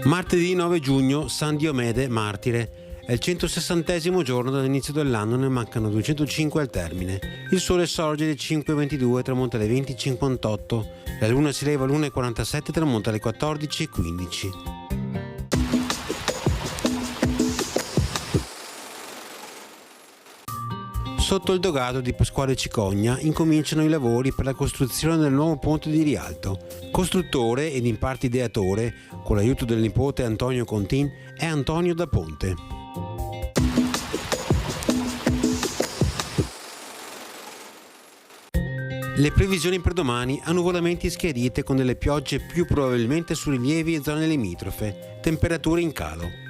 Martedì 9 giugno, San Diomede Martire. È il 160° giorno dall'inizio dell'anno, ne mancano 205 al termine. Il sole sorge alle 5:22 e tramonta alle 20:58. La luna si leva alle 1:47 e tramonta alle 14:15. Sotto il dogato di Pasquale Cicogna incominciano i lavori per la costruzione del nuovo ponte di Rialto. Costruttore ed in parte ideatore, con l'aiuto del nipote Antonio Contin, è Antonio da Ponte. Le previsioni per domani: annuvolamenti schiarite con delle piogge più probabilmente su rilievi e zone limitrofe, temperature in calo.